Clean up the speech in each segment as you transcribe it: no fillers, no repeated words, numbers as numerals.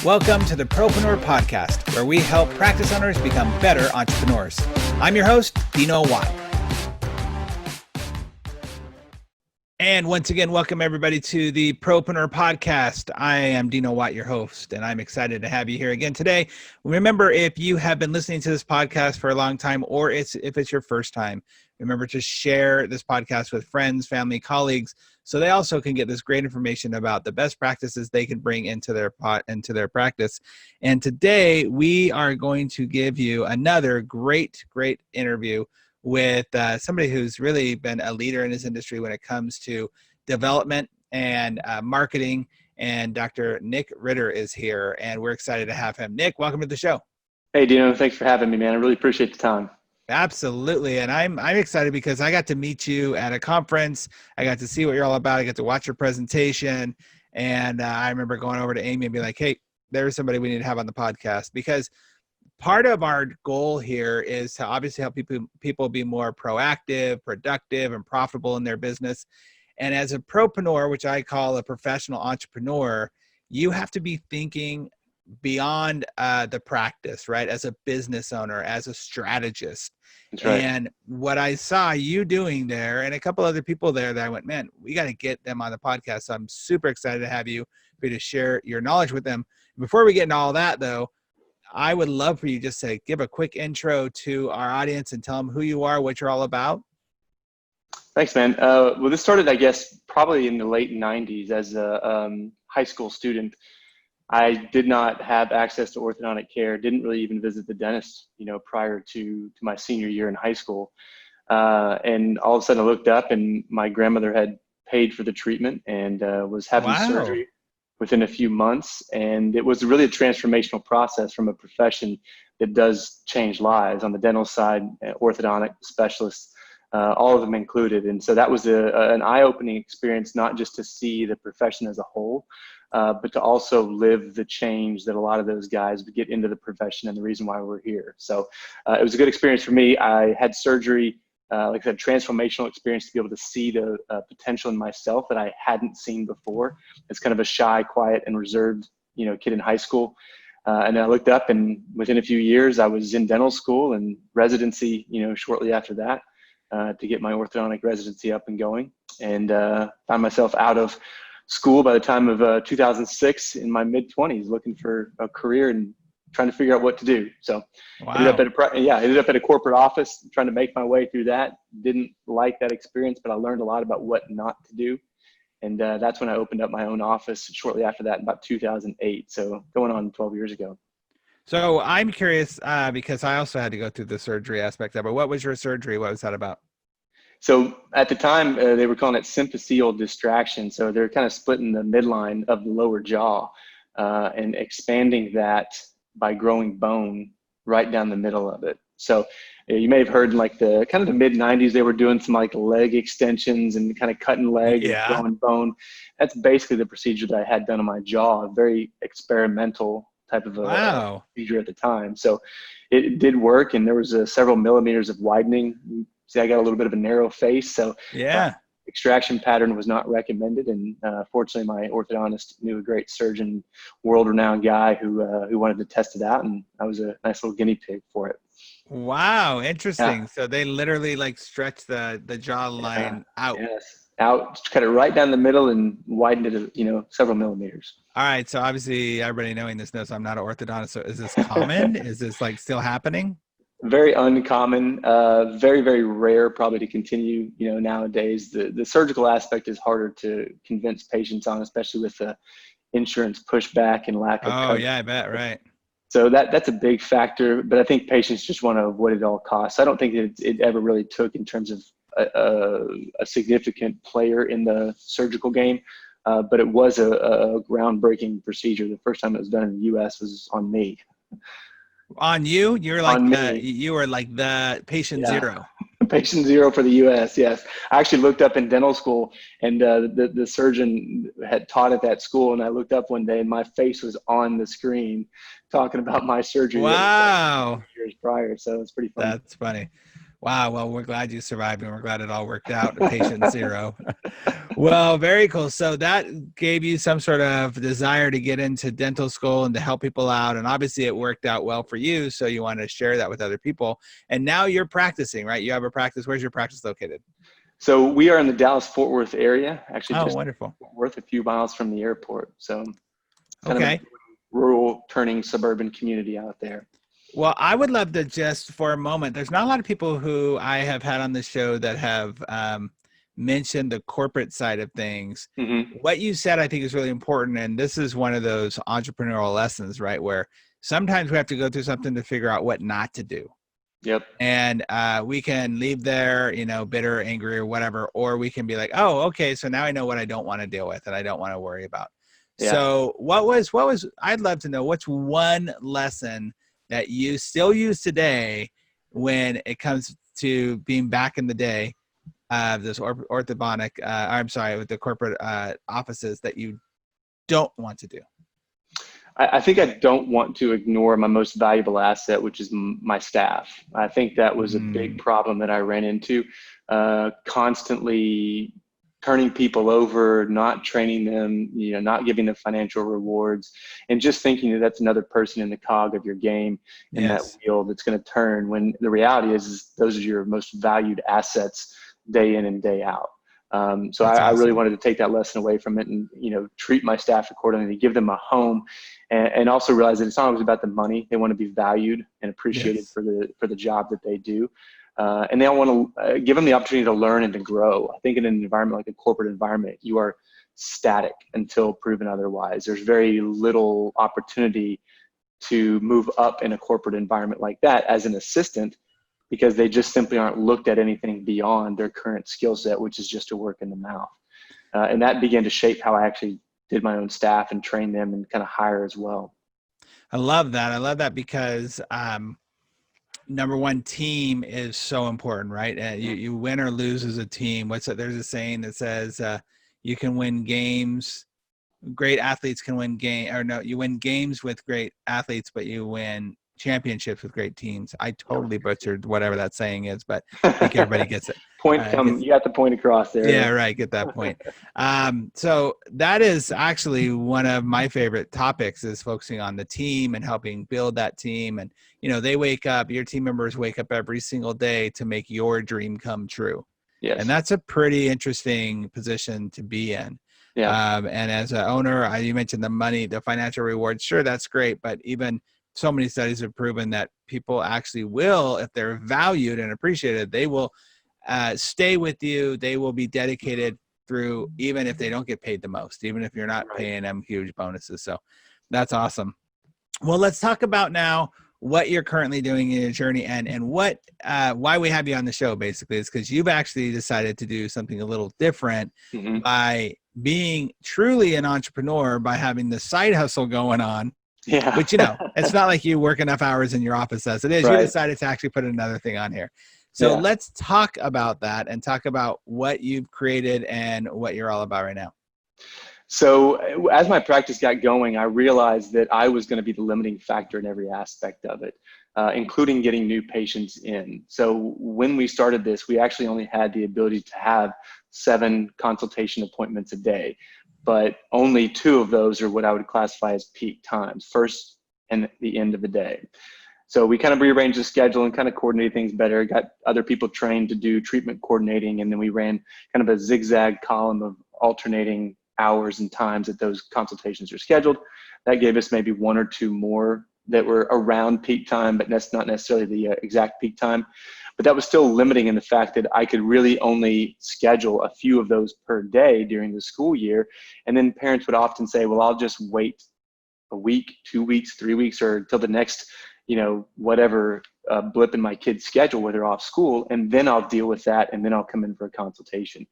Welcome to the Propreneur Podcast, where we help practice owners become better entrepreneurs. I'm your host, Dino Watt. And once again, welcome everybody to the Propreneur Podcast. I am Dino Watt, your host, and I'm excited to have you here again today. Remember, if you have been listening to this podcast for a long time, or if it's your first time, remember to share this podcast with friends, family, colleagues, so they also can get this great information about the best practices they can bring into their practice. And today we are going to give you another great interview with somebody who's really been a leader in his industry when it comes to development and marketing. And Dr. Nick Ritter is here, and we're excited to have him. Nick, welcome to the show. Hey, Dino. Thanks for having me, man. I really appreciate the time. Absolutely. And I'm excited because I got to meet you at a conference. I got to see what you're all about. I got to watch your presentation. And I remember going over to Amy and be like, hey, there's somebody we need to have on the podcast, because part of our goal here is to obviously help people be more proactive, productive, and profitable in their business. And as a propreneur, which I call a professional entrepreneur, you have to be thinking beyond the practice, right? As a business owner, as a strategist. That's right. And what I saw you doing there and a couple other people there that I went, man, we got to get them on the podcast. So I'm super excited to have you for you to share your knowledge with them. Before we get into all that though, I would love for you just to give a quick intro to our audience and tell them who you are, what you're all about. Thanks, man. Well, this started, I guess, probably in the late 90s as a high school student. I did not have access to orthodontic care, didn't really even visit the dentist, prior to my senior year in high school. And all of a sudden I looked up and my grandmother had paid for the treatment and was having surgery within a few months. And it was really a transformational process from a profession that does change lives on the dental side, orthodontic specialists, all of them included. And so that was an eye-opening experience, not just to see the profession as a whole, but to also live the change that a lot of those guys would get into the profession and the reason why we're here. So it was a good experience for me. I had surgery, like I said, transformational experience to be able to see the potential in myself that I hadn't seen before. It's kind of a shy, quiet, and reserved, kid in high school. And I looked up, and within a few years, I was in dental school and residency, shortly after that, to get my orthodontic residency up and going, and found myself out of school by the time of 2006 in my mid-20s, looking for a career and trying to figure out what to do. So ended up at a corporate office trying to make my way through that. Didn't like that experience, but I learned a lot about what not to do. And that's when I opened up my own office shortly after that in about 2008. So going on 12 years ago. So I'm curious because I also had to go through the surgery aspect of it. What was your surgery? What was that about? So at the time, they were calling it symphyseal distraction. So they're kind of splitting the midline of the lower jaw and expanding that by growing bone right down the middle of it. So you may have heard like the kind of the mid 90s, they were doing some like leg extensions and kind of cutting leg and growing bone. That's basically the procedure that I had done on my jaw, a very experimental type of a procedure at the time. So it did work, and there was several millimeters of widening. See, I got a little bit of a narrow face, so extraction pattern was not recommended. And fortunately, my orthodontist knew a great surgeon, world-renowned guy who wanted to test it out, and I was a nice little guinea pig for it. Wow, interesting. Yeah. So they literally like stretched the jawline out. Yes, out, cut it right down the middle and widened it, several millimeters. All right. So obviously, everybody knowing this knows I'm not an orthodontist. So is this common? Is this like still happening? Very uncommon, very, very rare probably to continue, nowadays. The surgical aspect is harder to convince patients on, especially with the insurance pushback and lack of coverage. Yeah, I bet, right. So that's a big factor, but I think patients just want to avoid it at all costs. I don't think it ever really took in terms of a significant player in the surgical game, but it was a groundbreaking procedure. The first time it was done in the U.S. was on me. On you? You're like you were like the patient zero. Patient zero for the U.S. Yes, I actually looked up in dental school, and the surgeon had taught at that school, and I looked up one day, and my face was on the screen, talking about my surgery. Wow. Years prior, so it's pretty funny. That's funny. Wow. Well, we're glad you survived and we're glad it all worked out. Patient zero. Well, very cool. So that gave you some sort of desire to get into dental school and to help people out. And obviously it worked out well for you. So you want to share that with other people. And now you're practicing, right? You have a practice. Where's your practice located? So we are in the Dallas-Fort Worth area, actually Oh, just wonderful. Fort Worth, a few miles from the airport. So kind of a Okay. rural turning suburban community out there. Well, I would love to just for a moment, there's not a lot of people who I have had on the show that have mentioned the corporate side of things. Mm-hmm. What you said, I think, is really important. And this is one of those entrepreneurial lessons, right? Where sometimes we have to go through something to figure out what not to do. Yep. And we can leave there, bitter, angry, or whatever, or we can be like, oh, okay, so now I know what I don't want to deal with and I don't want to worry about. Yeah. So what was, I'd love to know, what's one lesson that you still use today when it comes to being back in the day of this orthodontic, with the corporate offices that you don't want to do? I think I don't want to ignore my most valuable asset, which is my staff. I think that was a big problem that I ran into, constantly turning people over, not training them, not giving them financial rewards, and just thinking that that's another person in the cog of your game in that wheel that's going to turn, when the reality is those are your most valued assets day in and day out. So I really wanted to take that lesson away from it and, treat my staff accordingly, give them a home, and also realize that it's not always about the money. They want to be valued and appreciated for the job that they do. And they all want to give them the opportunity to learn and to grow. I think in an environment like a corporate environment, you are static until proven otherwise. There's very little opportunity to move up in a corporate environment like that as an assistant, because they just simply aren't looked at anything beyond their current skill set, which is just to work in the mouth. And that began to shape how I actually did my own staff and train them and kind of hire as well. I love that. I love that because number one, team is so important, right? You win or lose as a team. There's a saying that says you can win games. Great athletes can win you win games with great athletes, but you win championships with great teams. I totally butchered whatever that saying is, but I think everybody gets it. You got the point across there. Yeah, right. Get that point. So that is actually one of my favorite topics, is focusing on the team and helping build that team. And, your team members wake up every single day to make your dream come true. Yes. And that's a pretty interesting position to be in. Yeah. And as an owner, you mentioned the money, the financial rewards. Sure, that's great. But even so many studies have proven that people actually will, if they're valued and appreciated, they will stay with you. They will be dedicated through, even if they don't get paid the most, even if you're not paying them huge bonuses. So that's awesome. Well, let's talk about now what you're currently doing in your journey, and what why we have you on the show basically is because you've actually decided to do something a little different by being truly an entrepreneur, by having the side hustle going on. Yeah. Which, it's not like you work enough hours in your office as it is. You decided to actually put another thing on here. So let's talk about that and talk about what you've created and what you're all about right now. So as my practice got going, I realized that I was going to be the limiting factor in every aspect of it, including getting new patients in. So when we started this, we actually only had the ability to have 7 consultation appointments a day, but only 2 of those are what I would classify as peak times, first and the end of the day. So we kind of rearranged the schedule and kind of coordinated things better, got other people trained to do treatment coordinating, and then we ran kind of a zigzag column of alternating hours and times that those consultations are scheduled. That gave us maybe 1 or 2 more that were around peak time, but that's not necessarily the exact peak time. But that was still limiting in the fact that I could really only schedule a few of those per day during the school year. And then parents would often say, well, I'll just wait a week, 2 weeks, 3 weeks, or until the next, whatever blip in my kid's schedule where they're off school, and then I'll deal with that, and then I'll come in for a consultation.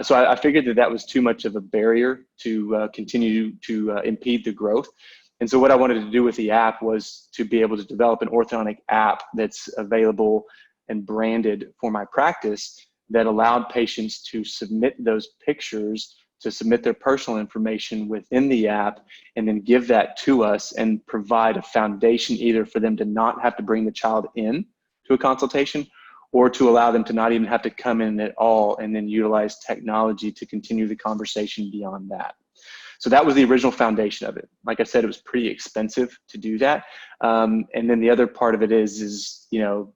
So I figured that was too much of a barrier to continue to impede the growth. And so what I wanted to do with the app was to be able to develop an orthodontic app that's available and branded for my practice, that allowed patients to submit those pictures, to submit their personal information within the app, and then give that to us and provide a foundation either for them to not have to bring the child in to a consultation, or to allow them to not even have to come in at all and then utilize technology to continue the conversation beyond that. So that was the original foundation of it. Like I said, it was pretty expensive to do that. And then the other part of it is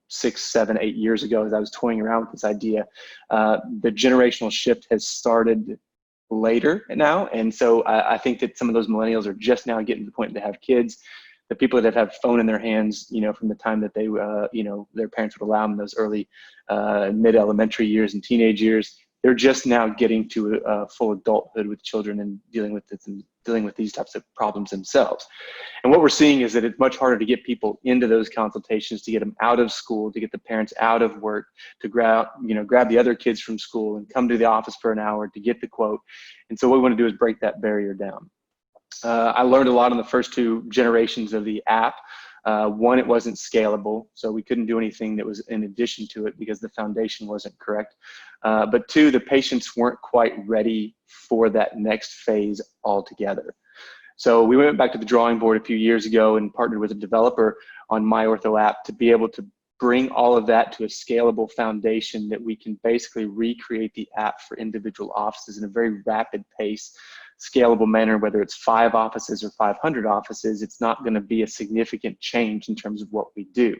6, 7, 8 years ago, as I was toying around with this idea, the generational shift has started later now. And so I think that some of those millennials are just now getting to the point that they have kids. The people that have phone in their hands, from the time that they, their parents would allow them those early mid-elementary years and teenage years, they're just now getting to full adulthood with children and dealing with these types of problems themselves. And what we're seeing is that it's much harder to get people into those consultations, to get them out of school, to get the parents out of work, to grab the other kids from school and come to the office for an hour to get the quote. And so what we want to do is break that barrier down. I learned a lot in the first 2 generations of the app. One, it wasn't scalable, so we couldn't do anything that was in addition to it because the foundation wasn't correct. But 2, the patients weren't quite ready for that next phase altogether. So we went back to the drawing board a few years ago and partnered with a developer on My Ortho App to be able to bring all of that to a scalable foundation that we can basically recreate the app for individual offices in a very rapid pace, scalable manner. Whether it's 5 offices or 500 offices, it's not going to be a significant change in terms of what we do.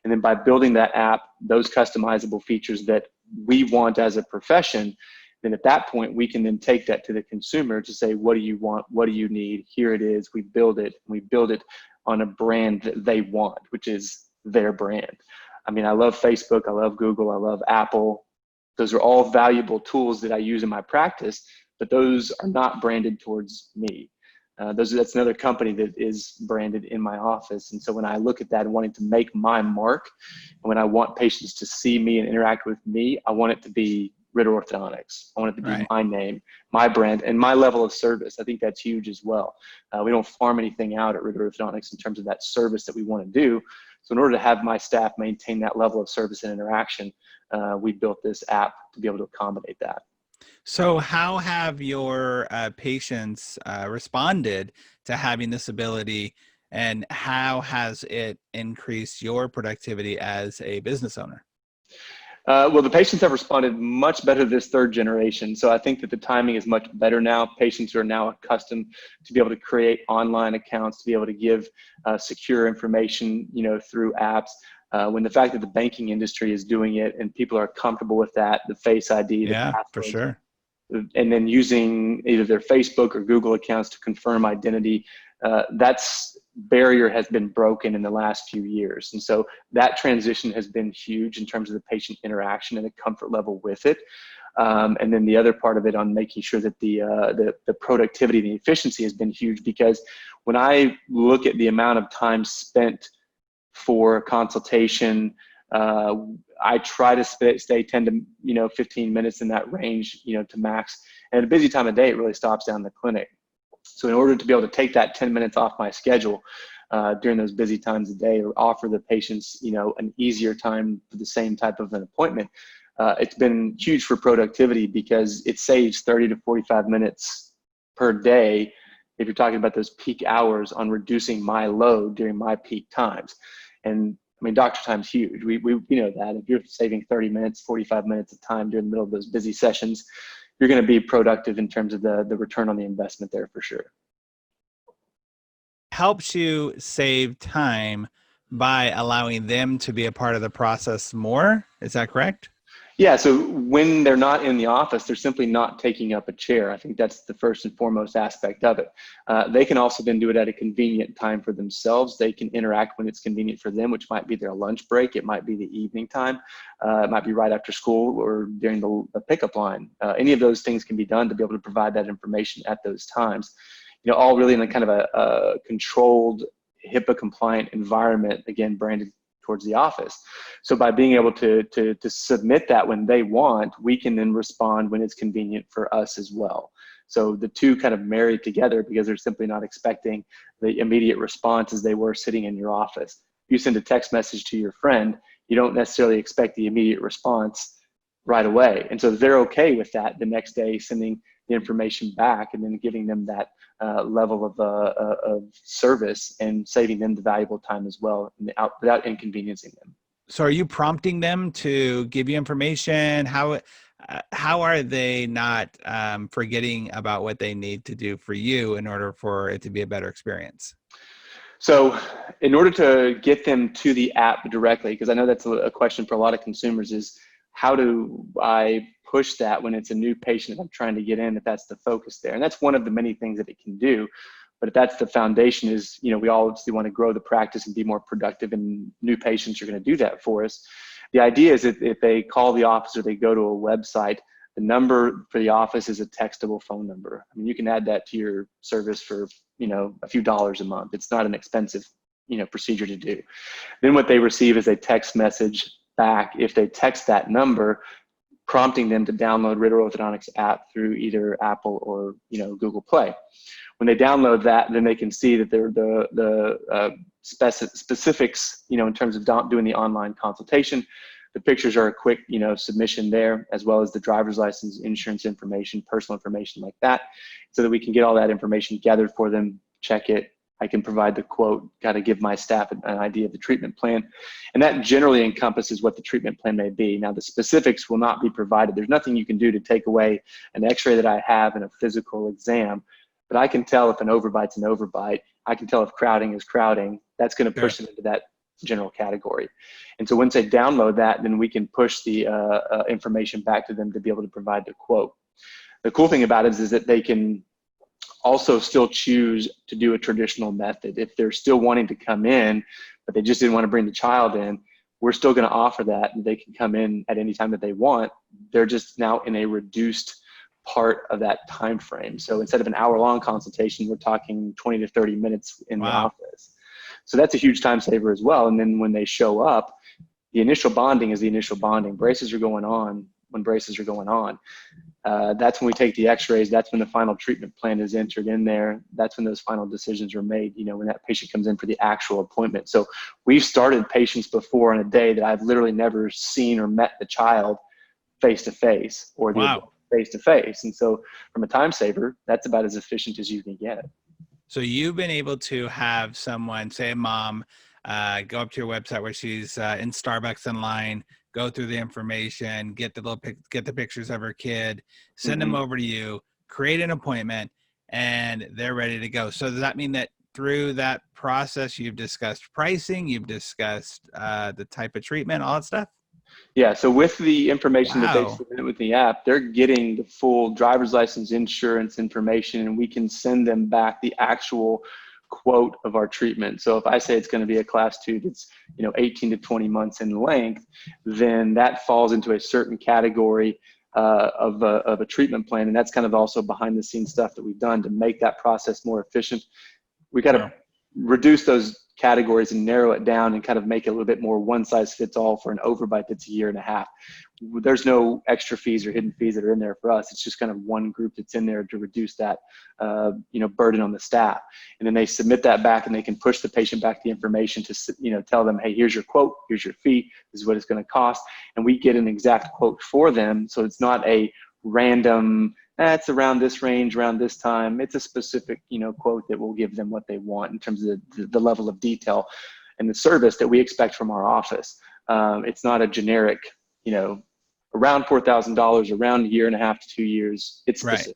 And then by building that app, those customizable features that we want as a profession, then at that point, we can then take that to the consumer to say, what do you want? What do you need? Here it is. We build it. We build it on a brand that they want, which is their brand. I mean, I love Facebook. I love Google. I love Apple. Those are all valuable tools that I use in my practice, but those are not branded towards me. That's another company that is branded in my office. And so when I look at that and wanting to make my mark, and when I want patients to see me and interact with me, I want it to be Ritter Orthodontics. I want it to be my name, my brand, and my level of service. I think that's huge as well. We don't farm anything out at Ritter Orthodontics in terms of that service that we want to do. So in order to have my staff maintain that level of service and interaction, we built this app to be able to accommodate that. So how have your patients responded to having this ability, and how has it increased your productivity as a business owner? Well, the patients have responded much better this 3rd generation. So I think that the timing is much better now. Patients are now accustomed to be able to create online accounts, to be able to give secure information, through apps. When the fact that the banking industry is doing it and people are comfortable with that, the Face ID, the Yeah, for passwords, sure. and then using either their Facebook or Google accounts to confirm identity, that's barrier has been broken in the last few years. And so that transition has been huge in terms of the patient interaction and the comfort level with it. And then the other part of it on making sure that the productivity and the efficiency has been huge, because when I look at the amount of time spent for consultation, I try to stay 10 to 15 minutes in that range, to max. And at a busy time of day, it really stops down the clinic. So in order to be able to take that 10 minutes off my schedule during those busy times of day, or offer the patients, an easier time for the same type of an appointment, it's been huge for productivity, because it saves 30 to 45 minutes per day if you're talking about those peak hours on reducing my load during my peak times. And I mean, doctor time's huge. We know that if you're saving 30 minutes, 45 minutes of time during the middle of those busy sessions, you're going to be productive in terms of the return on the investment there for sure. Helps you save time by allowing them to be a part of the process more. Is that correct? Yeah, so when they're not in the office, they're simply not taking up a chair. I think that's the first and foremost aspect of it. They can also then do it at a convenient time for themselves. They can interact when it's convenient for them, which might be their lunch break. It might be the evening time. It might be right after school or during the pickup line. Any of those things can be done to be able to provide that information at those times. All really in a kind of a controlled, HIPAA compliant environment, again, branded towards the office. So by being able to submit that when they want, we can then respond when it's convenient for us as well. So the two kind of marry together, because they're simply not expecting the immediate response as they were sitting in your office. If you send a text message to your friend, you don't necessarily expect the immediate response right away. And so they're okay with that the next day, sending the information back and then giving them that level of service and saving them the valuable time as well without inconveniencing them. So are you prompting them to give you information? How are they not forgetting about what they need to do for you in order for it to be a better experience? So in order to get them to the app directly, because I know that's a question for a lot of consumers, is how do I push that when it's a new patient that I'm trying to get in, if that's the focus there? And that's one of the many things that it can do. But if that's the foundation, is, we all obviously want to grow the practice and be more productive, and new patients are going to do that for us. The idea is that if they call the office or they go to a website, the number for the office is a textable phone number. I mean, you can add that to your service for, a few dollars a month. It's not an expensive, procedure to do. Then what they receive is a text message back if they text that number, prompting them to download Ritter Orthodontics app through either Apple or, Google Play. When they download that, then they can see that the specifics, in terms of doing the online consultation. The pictures are a quick, submission there, as well as the driver's license, insurance information, personal information like that, so that we can get all that information gathered for them, check it. I can provide the quote, got to give my staff an idea of the treatment plan. And that generally encompasses what the treatment plan may be. Now, the specifics will not be provided. There's nothing you can do to take away an x-ray that I have in a physical exam, but I can tell if an overbite's an overbite. I can tell if crowding is crowding. That's going to push them into that general category. And so once they download that, then we can push the information back to them to be able to provide the quote. The cool thing about it is that they can also still choose to do a traditional method. If they're still wanting to come in, but they just didn't want to bring the child in, we're still going to offer that. They can come in at any time that they want. They're just now in a reduced part of that time frame. So instead of an hour-long consultation, we're talking 20 to 30 minutes in the office. So that's a huge time saver as well. And then when they show up, the initial bonding is the initial bonding. Braces are going on when braces are going on. That's when we take the x-rays. That's when the final treatment plan is entered in there. That's when those final decisions are made, when that patient comes in for the actual appointment. So we've started patients before on a day that I've literally never seen or met the child face-to-face or the face-to-face. And so from a time saver, that's about as efficient as you can get. So you've been able to have someone, say a mom, go up to your website where she's in Starbucks in line, go through the information, get the pictures of her kid, send them over to you, create an appointment, and they're ready to go. So does that mean that through that process, you've discussed pricing, you've discussed the type of treatment, all that stuff? Yeah, so with the information that they submit with the app, they're getting the full driver's license, insurance information, and we can send them back the actual quote of our treatment. So if I say it's going to be a class 2 that's 18 to 20 months in length, then that falls into a certain category of a treatment plan, and that's kind of also behind the scenes stuff that we've done to make that process more efficient. We got to reduce those categories and narrow it down and kind of make it a little bit more one size fits all for an overbite that's a year and a half. There's no extra fees or hidden fees that are in there for us. It's just kind of one group that's in there to reduce that burden on the staff. And then they submit that back, and they can push the patient back the information to tell them, hey, here's your quote, here's your fee, this is what it's going to cost, and we get an exact quote for them. So it's not a random, it's around this range, around this time. It's a specific, quote that will give them what they want in terms of the level of detail and the service that we expect from our office. It's not a generic, around $4,000, around a year and a half to 2 years. It's specific,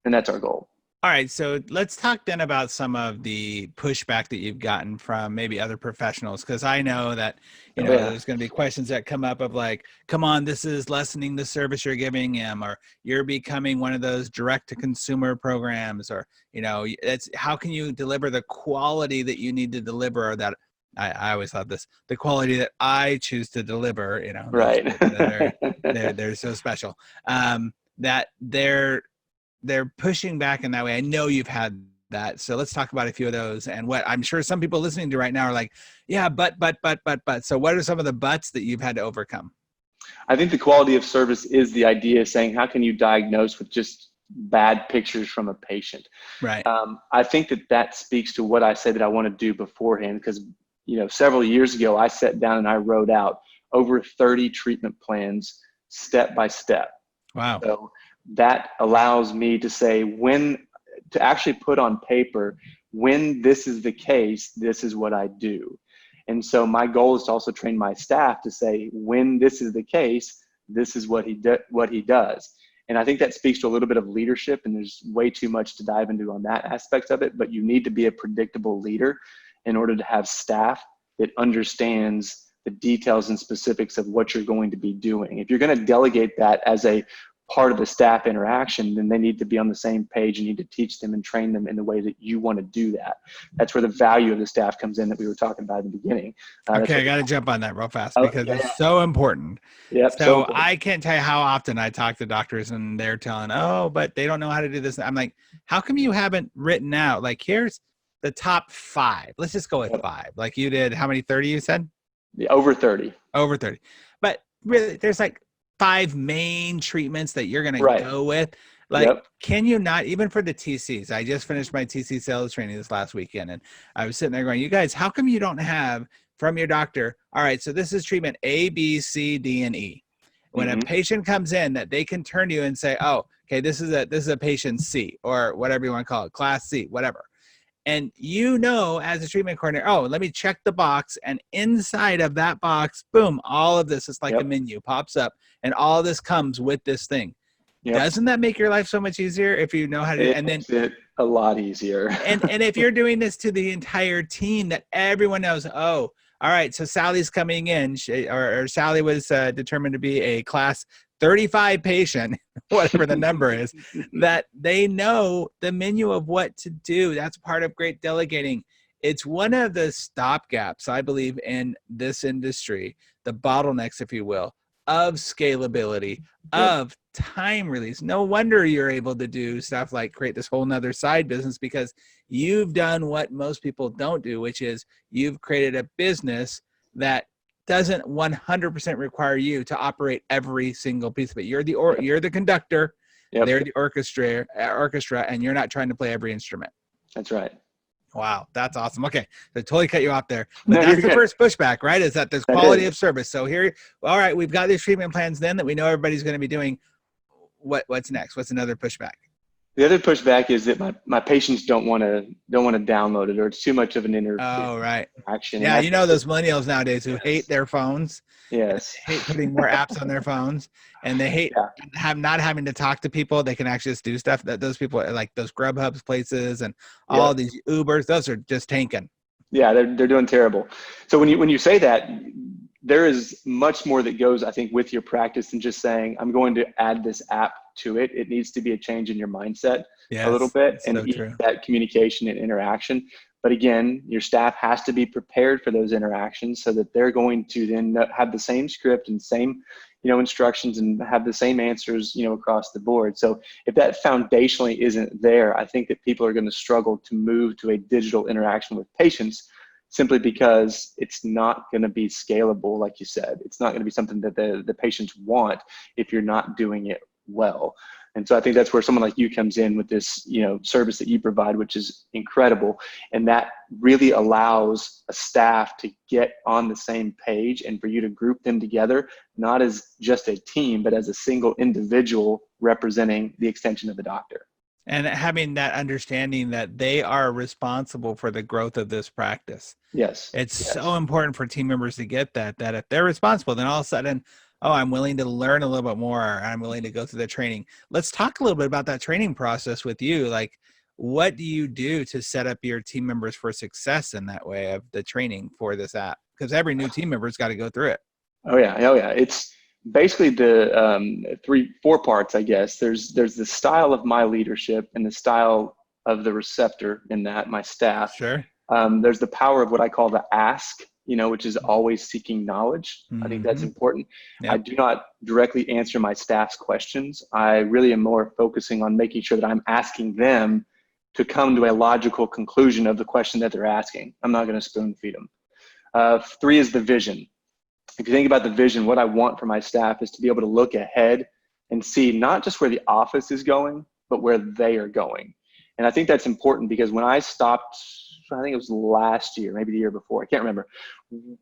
and that's our goal. All right, so let's talk then about some of the pushback that you've gotten from maybe other professionals, because I know that there's going to be questions that come up of like, come on, this is lessening the service you're giving him, or you're becoming one of those direct-to-consumer programs, or it's how can you deliver the quality that you need to deliver, or that I always love this, the quality that I choose to deliver. Right. They're so special. That they're pushing back in that way. I know you've had that. So let's talk about a few of those, and what I'm sure some people listening to right now are like, yeah, but. So what are some of the buts that you've had to overcome? I think the quality of service is the idea of saying, how can you diagnose with just bad pictures from a patient? Right. I think that speaks to what I said that I want to do beforehand, because, several years ago, I sat down and I wrote out over 30 treatment plans step by step. Wow. So that allows me to say to actually put on paper, when this is the case, this is what I do. And so my goal is to also train my staff to say, when this is the case, this is what he does. And I think that speaks to a little bit of leadership, and there's way too much to dive into on that aspect of it, but you need to be a predictable leader in order to have staff that understands the details and specifics of what you're going to be doing. If you're going to delegate that as a part of the staff interaction, then they need to be on the same page. You need to teach them and train them in the way that you want to do that. That's where the value of the staff comes in that we were talking about in the beginning. Okay, I got to jump on that real fast because yeah. it's so important. Yep, So important. I can't tell you how often I talk to doctors and they're telling, oh, but they don't know how to do this. I'm like, how come you haven't written out? Like, here's the top 5. Let's just go with 5. Like you did, how many, 30 you said? Yeah, over 30. Over 30. But really, there's like 5 main treatments that you're going to go with. Like, can you not, even for the TCs, I just finished my TC sales training this last weekend, and I was sitting there going, you guys, how come you don't have from your doctor, all right, so this is treatment A, B, C, D, and E. When a patient comes in, that they can turn to you and say, oh, okay, this is a patient C, or whatever you want to call it, class C, whatever. And you know, as a treatment coordinator, oh, let me check the box, and inside of that box, boom, all of this is like a menu pops up, and all of this comes with this thing. Doesn't that make your life so much easier if you know how to do it? And then it a lot easier. and if you're doing this to the entire team, that everyone knows, oh, all right, so Sally's coming in, or Sally was determined to be a class 35 patient, whatever the number is, that they know the menu of what to do. That's part of great delegating. It's one of the stopgaps, I believe, in this industry, the bottlenecks, if you will, of scalability, of time release. No wonder you're able to do stuff like create this whole nother side business, because you've done what most people don't do, which is you've created a business that doesn't 100% require you to operate every single piece of it. You're the conductor, they're the orchestra, and you're not trying to play every instrument. That's right. Wow, that's awesome. Okay, so totally cut you off there. But that's the first pushback, right? Is that there's quality of service. So here, all right, we've got these treatment plans then that we know everybody's going to be doing. What's next? What's another pushback? The other pushback is that my patients don't want to download it, or it's too much of an interaction. Yeah, you know those millennials nowadays who hate their phones. Yes. Hate putting more apps on their phones, and they hate not having to talk to people. They can actually just do stuff. That those people, like those Grubhubs places and all these Ubers, those are just tanking. Yeah, they're doing terrible. So when you say that, there is much more that goes, I think, with your practice than just saying, I'm going to add this app to it. It needs to be a change in your mindset a little bit, and that communication and interaction. But again, your staff has to be prepared for those interactions so that they're going to then have the same script and same, instructions and have the same answers, across the board. So if that foundationally isn't there, I think that people are going to struggle to move to a digital interaction with patients, simply because it's not going to be scalable. Like you said, it's not going to be something that the patients want if you're not doing it well. And so I think that's where someone like you comes in with this, service that you provide, which is incredible. And that really allows a staff to get on the same page and for you to group them together, not as just a team, but as a single individual representing the extension of the doctor. And having that understanding that they are responsible for the growth of this practice. Yes. It's so important for team members to get that if they're responsible, then all of a sudden, oh, I'm willing to learn a little bit more. I'm willing to go through the training. Let's talk a little bit about that training process with you. Like, what do you do to set up your team members for success in that way of the training for this app? Because every new team member's got to go through it. Oh yeah. It's basically the 4 parts, I guess. There's the style of my leadership and the style of the receptor in that, my staff. Sure. There's the power of what I call the ask, which is always seeking knowledge. I think that's important. Yep. I do not directly answer my staff's questions. I really am more focusing on making sure that I'm asking them to come to a logical conclusion of the question that they're asking. I'm not going to spoon feed them. 3 is the vision. If you think about the vision, what I want for my staff is to be able to look ahead and see not just where the office is going, but where they are going. And I think that's important, because when I stopped, I think it was last year, maybe the year before, I can't remember.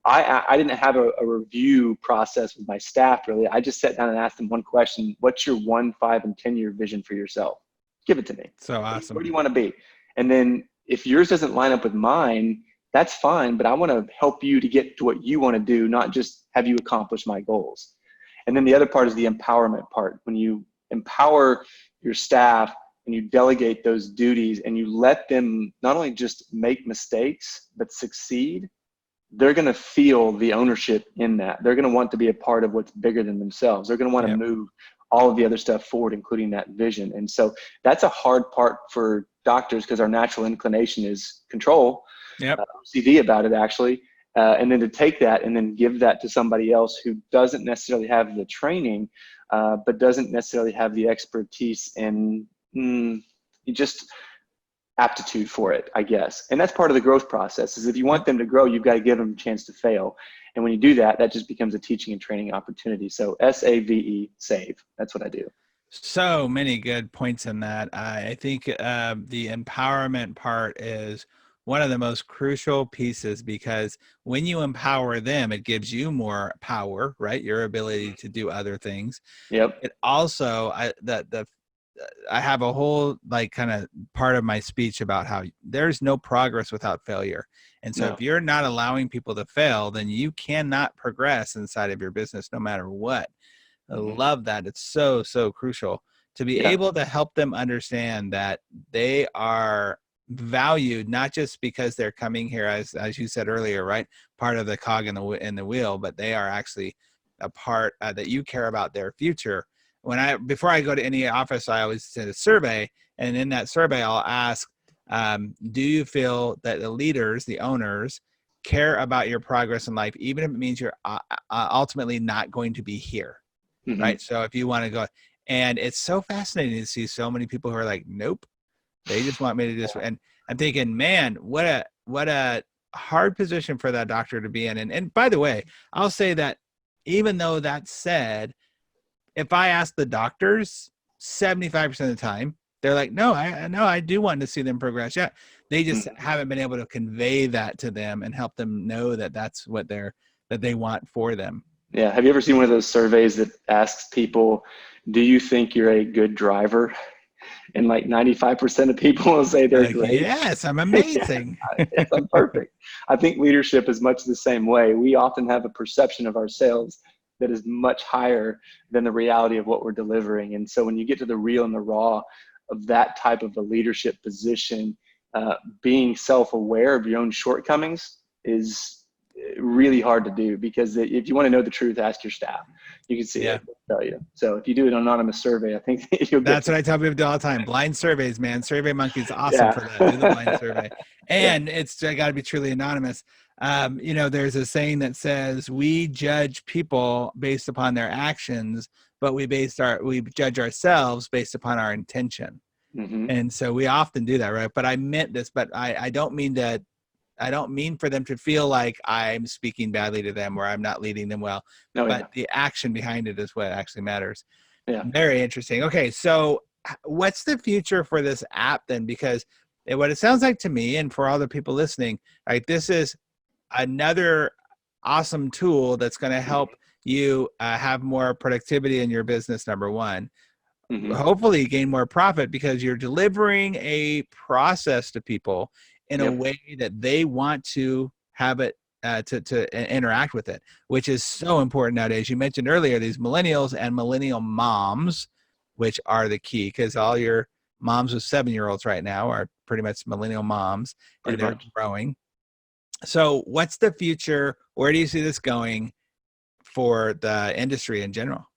I didn't have a review process with my staff, really. I just sat down and asked them one question: what's your 1, 5, and 10-year vision for yourself? Give it to me. So awesome. Where do you want to be? And then if yours doesn't line up with mine, that's fine, but I want to help you to get to what you want to do, not just have you accomplish my goals. And then the other part is the empowerment part. When you empower your staff and you delegate those duties and you let them not only just make mistakes, but succeed, they're going to feel the ownership in that. They're going to want to be a part of what's bigger than themselves. They're going to want to move all of the other stuff forward, including that vision. And so that's a hard part for doctors, because our natural inclination is control. OCD about it, actually. And then to take that and then give that to somebody else who doesn't necessarily have the training, but doesn't necessarily have the expertise and just aptitude for it, I guess. And that's part of the growth process, is if you want them to grow, you've got to give them a chance to fail. And when you do that, that just becomes a teaching and training opportunity. So SAVE, save. That's what I do. So many good points in that. I think the empowerment part is one of the most crucial pieces, because when you empower them, it gives you more power, right? Your ability to do other things. Yep. It also, I have a whole like kind of part of my speech about how there's no progress without failure. And so if you're not allowing people to fail, then you cannot progress inside of your business, no matter what. I love that. It's so, so crucial to be able to help them understand that they are valued, not just because they're coming here as you said earlier, right? Part of the cog in the wheel, but they are actually a part that you care about their future. Before I go to any office, I always send a survey, and in that survey, I'll ask, do you feel that the leaders, the owners, care about your progress in life, even if it means you're ultimately not going to be here, right? So if you want to go, and it's so fascinating to see so many people who are like, nope, they just want me to just, and I'm thinking, man, what a hard position for that doctor to be in. And by the way, I'll say that even though that's said, if I ask the doctors, 75% of the time, they're like, no, I do want to see them progress. Yeah. They just haven't been able to convey that to them and help them know that that's what that they want for them. Yeah. Have you ever seen one of those surveys that asks people, do you think you're a good driver? And like 95% of people will say they're great. Yes, I'm amazing. Yes, I'm perfect. I think leadership is much the same way. We often have a perception of ourselves that is much higher than the reality of what we're delivering. And so when you get to the real and the raw of that type of a leadership position, being self-aware of your own shortcomings is really hard to do, because if you want to know the truth, ask your staff. You can see it, they'll tell you. So if you do an anonymous survey, I think you'll get That's what I tell people all the time. Blind surveys, man. Survey Monkey's awesome for that. Do the blind survey. And it's got to be truly anonymous. There's a saying that says we judge people based upon their actions, but we judge ourselves based upon our intention. And so we often do that, right? But I meant this, but I don't mean that. I don't mean for them to feel like I'm speaking badly to them or I'm not leading them well, but the action behind it is what actually matters. Very interesting. Okay. So what's the future for this app then? Because what it sounds like to me, and for all the people listening, like this is another awesome tool that's going to help you have more productivity in your business, number one. Hopefully gain more profit, because you're delivering a process to people in a way that they want to have it to interact with it, which is so important nowadays. You mentioned earlier these millennials and millennial moms, which are the key, because all your moms with 7-year-olds right now are pretty much millennial moms, and they're growing. So what's the future? Where do you see this going for the industry in general?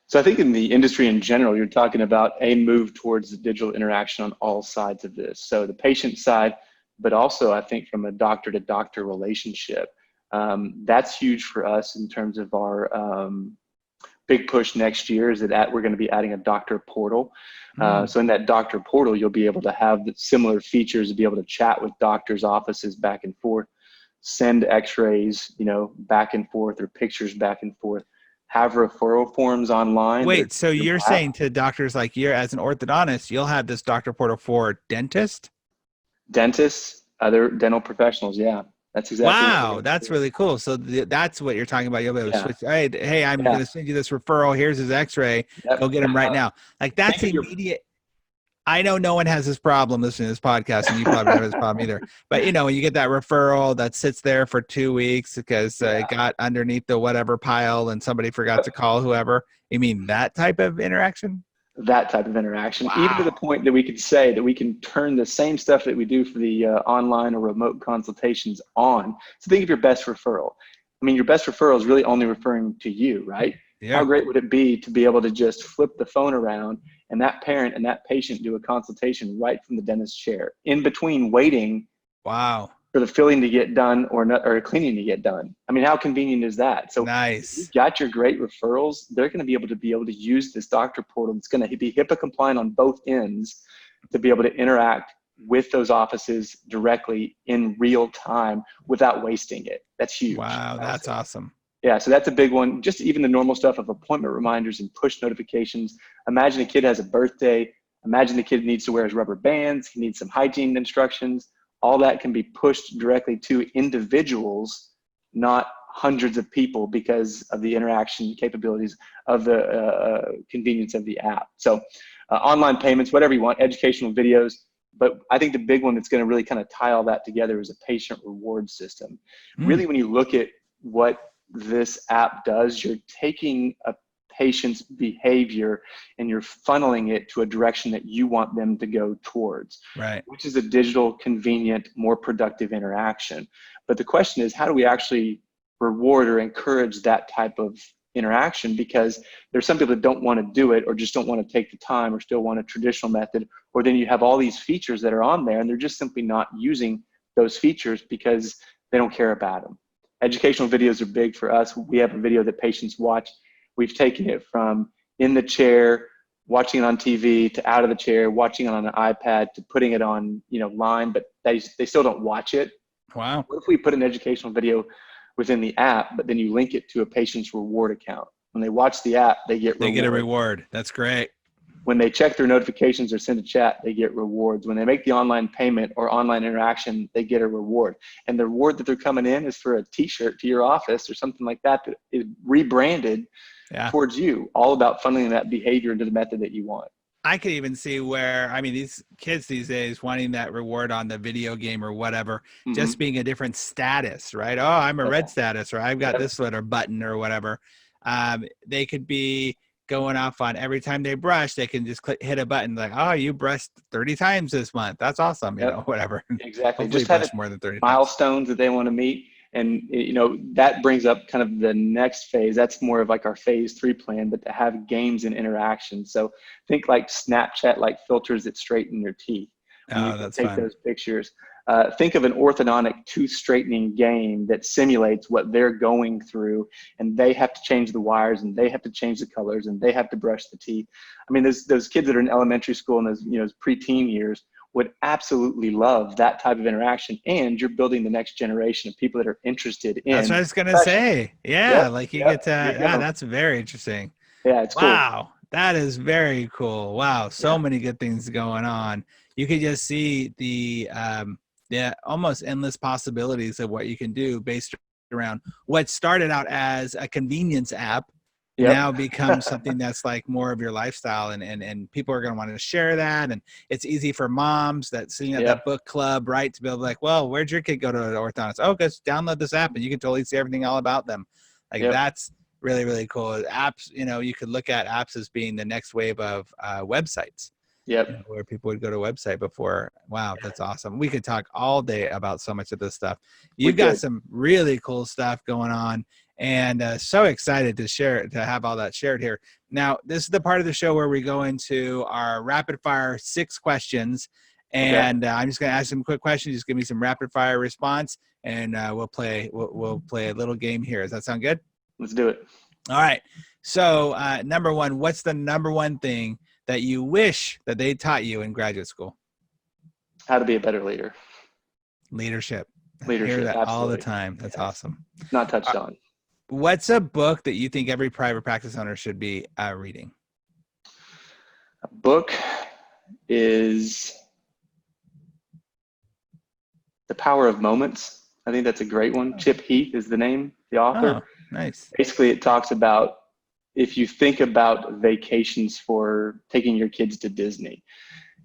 So I think in the industry in general, you're talking about a move towards the digital interaction on all sides of this. So the patient side, but also I think from a doctor to doctor relationship. That's huge for us in terms of our big push next year is that we're going to be adding a doctor portal. So in that doctor portal, you'll be able to have the similar features to be able to chat with doctors' offices back and forth, send x-rays, back and forth, or pictures back and forth. Have referral forms online. Wait, so you're saying to doctors like you as an orthodontist, you'll have this doctor portal for dentists, other dental professionals. Yeah, that's exactly. Wow, that's really cool. So that's what you're talking about. You'll be able to switch. Hey, I'm going to send you this referral. Here's his x-ray. Go get him right now. Like that's immediate. I know no one has this problem listening to this podcast, and you probably don't have this problem either. But when you get that referral that sits there for 2 weeks because it got underneath the whatever pile and somebody forgot to call whoever. You mean that type of interaction? That type of interaction, Wow. Even to the point that we could say that we can turn the same stuff that we do for the online or remote consultations on. So think of your best referral. I mean, your best referral is really only referring to you, right? Yeah. How great would it be to be able to just flip the phone around and that parent and that patient do a consultation right from the dentist's chair in between waiting Wow. for the filling to get done or cleaning to get done. I mean, how convenient is that? So nice. You've got your great referrals. They're going to be able to use this doctor portal. It's going to be HIPAA compliant on both ends to be able to interact with those offices directly in real time without wasting it. That's huge. Wow, that's awesome. Yeah, so that's a big one. Just even the normal stuff of appointment reminders and push notifications. Imagine a kid has a birthday. Imagine the kid needs to wear his rubber bands. He needs some hygiene instructions. All that can be pushed directly to individuals, not hundreds of people, because of the interaction capabilities of the convenience of the app. So online payments, whatever you want, educational videos. But I think the big one that's going to really kind of tie all that together is a patient reward system. Really, when you look at what this app does, you're taking a patient's behavior and you're funneling it to a direction that you want them to go towards, right? Which is a digital, convenient, more productive interaction. But the question is, how do we actually reward or encourage that type of interaction? Because there's some people that don't want to do it or just don't want to take the time or still want a traditional method, or then you have all these features that are on there and they're just simply not using those features because they don't care about them. Educational videos are big for us. We have a video that patients watch. We've taken it from in the chair, watching it on TV, to out of the chair, watching it on an iPad, to putting it on, line, but they still don't watch it. Wow. What if we put an educational video within the app, but then you link it to a patient's reward account? When they watch the app, they get a reward. That's great. When they check their notifications or send a chat, they get rewards. When they make the online payment or online interaction, they get a reward. And the reward that they're coming in is for a t-shirt to your office or something like that that is rebranded towards you, all about funneling that behavior into the method that you want. I could even see where, these kids these days wanting that reward on the video game or whatever, just being a different status, right? Oh, I'm a red status, or I've got this little button or whatever. They could be going off on every time they brush, they can just hit a button like, oh, you brushed 30 times this month. That's awesome. Whatever. Exactly. Just have more than 30 milestones that they want to meet. And, that brings up kind of the next phase. That's more of like our phase 3 plan, but to have games and interaction. So think like Snapchat, like filters that straighten your teeth. Oh, that's take fun. Those pictures. Think of an orthodontic tooth straightening game that simulates what they're going through, and they have to change the wires, and they have to change the colors, and they have to brush the teeth. I mean, those kids that are in elementary school and those preteen years would absolutely love that type of interaction, and you're building the next generation of people that are interested in. That's what I was gonna say. Yeah, get to. Yeah, that's very interesting. Yeah, it's cool. Wow, that is very cool. Wow, so many good things going on. You could just see the almost endless possibilities of what you can do based around what started out as a convenience app. Now becomes something that's like more of your lifestyle, and people are going to want to share that. And it's easy for moms that sitting at that book club, right, to be able to like, well, where'd your kid go to an orthodontist? Oh, just download this app and you can totally see everything all about them. Like that's really, really cool. Apps, you could look at apps as being the next wave of websites. Where people would go to a website before. Wow, that's awesome. We could talk all day about so much of this stuff. You've got some really cool stuff going on, and so excited to have all that shared here. Now, this is the part of the show where we go into our rapid fire 6 questions, and I'm just going to ask some quick questions. Just give me some rapid fire response, and we'll play a little game here. Does that sound good? Let's do it. All right. So number 1, what's the number 1 thing that you wish that they taught you in graduate school? How to be a better leader. Leadership. I Leadership, hear that absolutely. all the time. That's awesome. Not touched on. What's a book that you think every private practice owner should be reading? A book is The Power of Moments. I think that's a great one. Chip Heath is the name, the author. Oh, nice. Basically, it talks about if you think about vacations for taking your kids to Disney,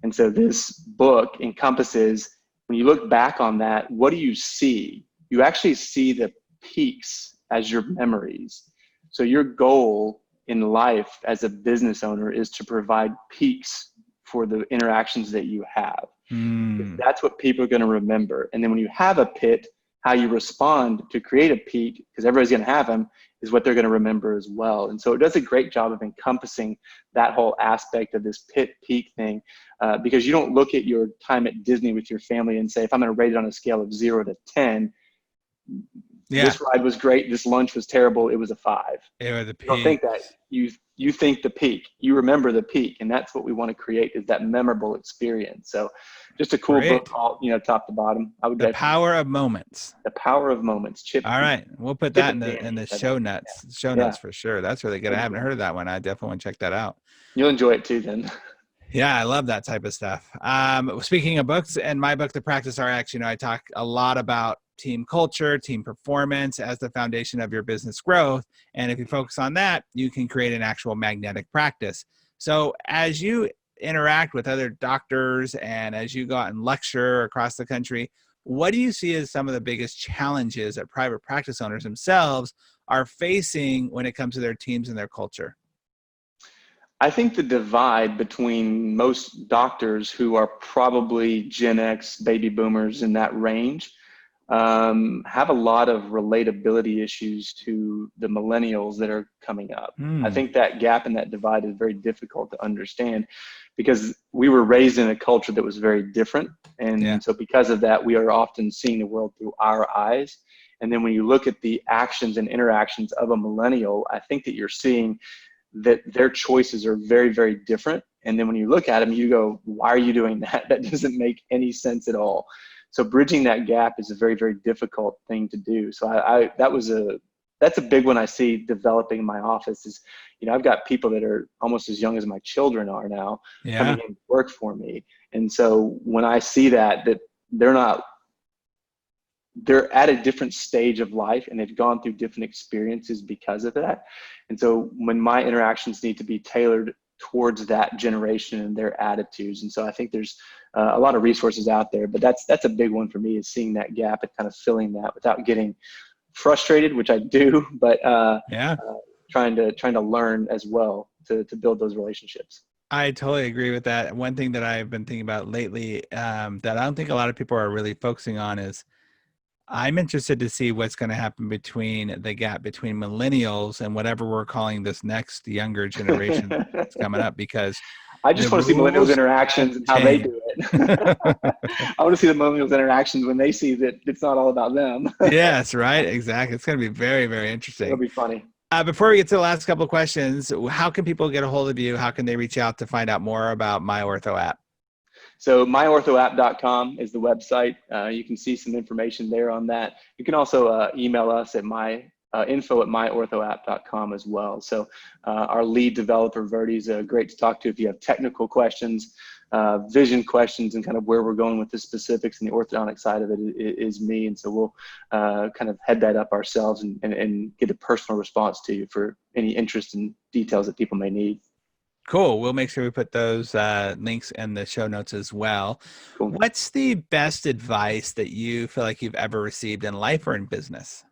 And so this book encompasses, when you look back on that, what do you see? You actually see the peaks as your memories. So your goal in life as a business owner is to provide peaks for the interactions that you have. That's what people are going to remember. And then when you have a pit, how you respond to create a peak, because everybody's going to have them, is what they're going to remember as well. And so it does a great job of encompassing that whole aspect of this pit peak thing, because you don't look at your time at Disney with your family and say, if I'm going to rate it on a scale of 0 to 10, this ride was great, this lunch was terrible, it was a 5. It was a peak. You don't think that. You think the peak. You remember the peak, and that's what we want to create, is that memorable experience. So just a cool book, all, top to bottom. I would The Power of Moments. The Power of Moments. Chip. All right, we'll put that in the show notes. Notes for sure. That's really good. I haven't heard of that one. I definitely want to check that out. You'll enjoy it too, then. Yeah, I love that type of stuff. Speaking of books, in my book, The Practice RX, I talk a lot about team culture, team performance as the foundation of your business growth. And if you focus on that, you can create an actual magnetic practice. So as you interact with other doctors and as you go out and lecture across the country, what do you see as some of the biggest challenges that private practice owners themselves are facing when it comes to their teams and their culture? I think the divide between most doctors who are probably Gen X, baby boomers in that range, have a lot of relatability issues to the millennials that are coming up. I think that gap and that divide is very difficult to understand, because we were raised in a culture that was very different. And so because of that, we are often seeing the world through our eyes. And then when you look at the actions and interactions of a millennial, I think that you're seeing that their choices are very, very different. And then when you look at them, you go, why are you doing that? That doesn't make any sense at all. So bridging that gap is a very, very difficult thing to do. So that's a big one I see developing in my office is, I've got people that are almost as young as my children are now coming in to work for me. And so when I see that they're at a different stage of life and they've gone through different experiences because of that. And so when my interactions need to be tailored towards that generation and their attitudes. And so I think there's a lot of resources out there, but that's a big one for me, is seeing that gap and kind of filling that without getting frustrated, which I do, but trying to learn as well to build those relationships. I totally agree with that. One thing that I've been thinking about lately that I don't think a lot of people are really focusing on is I'm interested to see what's going to happen between the gap between millennials and whatever we're calling this next younger generation that's coming up, because I just want to see millennials interactions and how they do it. I want to see the millennials interactions when they see that it's not all about them. Yes, right. Exactly. It's going to be very, very interesting. It'll be funny. Before we get to the last couple of questions, how can people get a hold of you? How can they reach out to find out more about My Ortho App? So myorthoapp.com is the website. You can see some information there on that. You can also email us at info@myorthoapp.com as well. So our lead developer, Verdi, is great to talk to if you have technical questions, vision questions, and kind of where we're going with the specifics and the orthodontic side of it is me. And so we'll kind of head that up ourselves and get a personal response to you for any interest and details that people may need. Cool. We'll make sure we put those links in the show notes as well. Cool. What's the best advice that you feel like you've ever received in life or in business?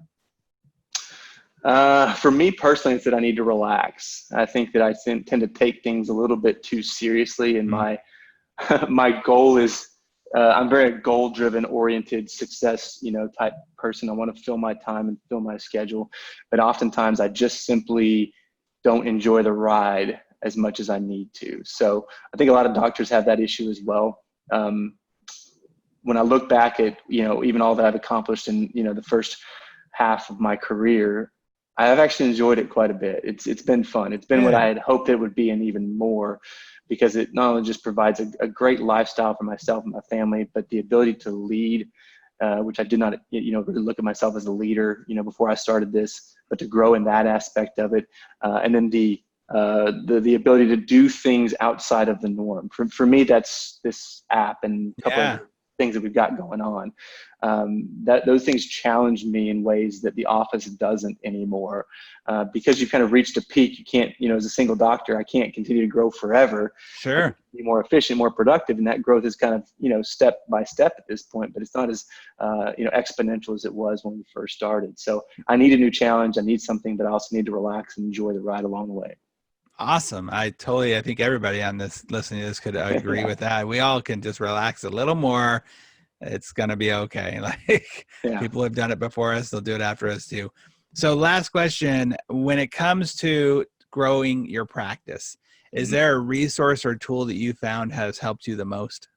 For me personally, it's that I need to relax. I think that I tend to take things a little bit too seriously, and my goal is I'm very goal-driven, oriented, success, type person. I want to fill my time and fill my schedule, but oftentimes I just simply don't enjoy the ride as much as I need to. So I think a lot of doctors have that issue as well. When I look back at, even all that I've accomplished in, the first half of my career, I have actually enjoyed it quite a bit. It's been fun. It's been what I had hoped it would be, and even more, because it not only just provides a great lifestyle for myself and my family, but the ability to lead, which I did not, really look at myself as a leader, before I started this, but to grow in that aspect of it. And then the ability to do things outside of the norm. For me, that's this app and a couple of things that we've got going on. That those things challenge me in ways that the office doesn't anymore, because you've kind of reached a peak. You can't, as a single doctor, I can't continue to grow forever. Sure. Be more efficient, more productive, and that growth is kind of, step by step at this point, but it's not as exponential as it was when we first started. So I need a new challenge. I need something, but I also need to relax and enjoy the ride along the way. Awesome. I think everybody on this listening to this could agree with that. We all can just relax a little more. It's going to be okay. Like people have done it before us. They'll do it after us too. So last question, when it comes to growing your practice, is there a resource or tool that you found has helped you the most?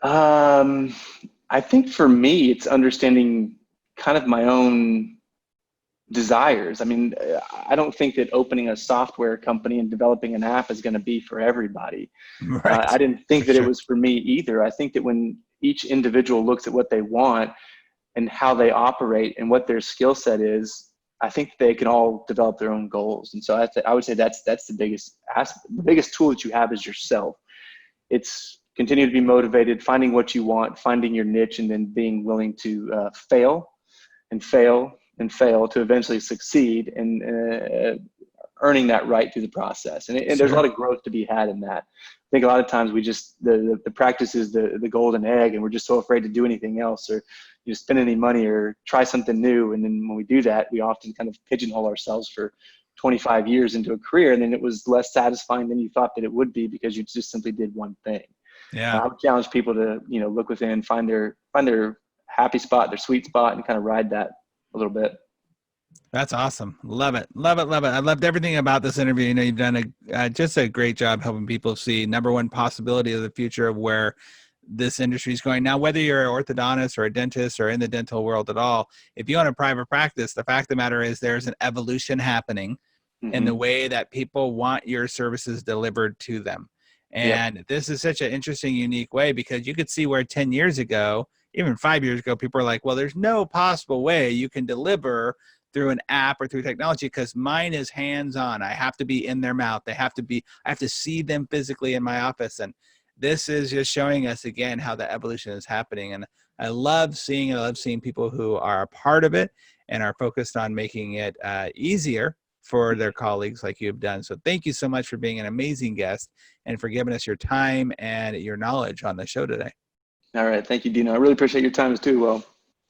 I think for me, it's understanding kind of my own desires. I mean, I don't think that opening a software company and developing an app is going to be for everybody. Right. I didn't think that it was for me either. I think that when each individual looks at what they want and how they operate and what their skill set is, I think they can all develop their own goals. And so I would say that's the biggest aspect. The biggest tool that you have is yourself. It's continue to be motivated, finding what you want, finding your niche, and then being willing to fail to eventually succeed, and earning that right through the process. And there's a lot of growth to be had in that. I think a lot of times we just, the practice is the golden egg, and we're just so afraid to do anything else or spend any money or try something new. And then when we do that, we often kind of pigeonhole ourselves for 25 years into a career, and then it was less satisfying than you thought that it would be because you just simply did one thing. I would challenge people to, look within, find their happy spot, their sweet spot, and kind of ride that a little bit. That's awesome. Love it. Love it. Love it. I loved everything about this interview. You've done just a great job helping people see number one possibility of the future of where this industry is going. Now, whether you're an orthodontist or a dentist or in the dental world at all, if you own a private practice, the fact of the matter is there's an evolution happening in the way that people want your services delivered to them. And this is such an interesting, unique way, because you could see where 10 years ago, even 5 years ago, people are like, well, there's no possible way you can deliver through an app or through technology because mine is hands-on. I have to be in their mouth. I have to see them physically in my office. And this is just showing us again how the evolution is happening. And I love seeing people who are a part of it and are focused on making it easier for their colleagues like you've done. So thank you so much for being an amazing guest and for giving us your time and your knowledge on the show today. All right. Thank you, Dino. I really appreciate your time too. Well,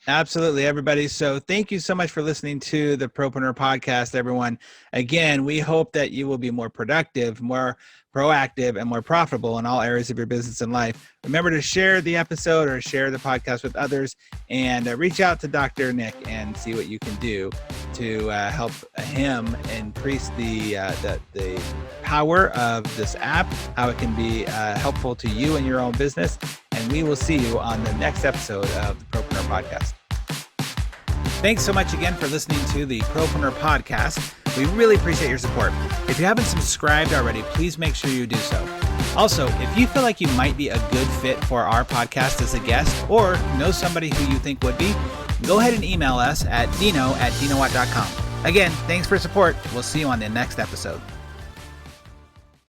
absolutely, everybody. So thank you so much for listening to the Propreneur Podcast, everyone. Again, we hope that you will be more productive, more proactive, and more profitable in all areas of your business and life. Remember to share the episode or share the podcast with others, and reach out to Dr. Nick and see what you can do to help him increase the power of this app, how it can be helpful to you and your own business. And we will see you on the next episode of the Propreneur Podcast. Thanks so much again for listening to the Propreneur Podcast. We really appreciate your support. If you haven't subscribed already, please make sure you do so. Also, if you feel like you might be a good fit for our podcast as a guest or know somebody who you think would be, go ahead and email us at dino@dinowatt.com. Again, thanks for support. We'll see you on the next episode.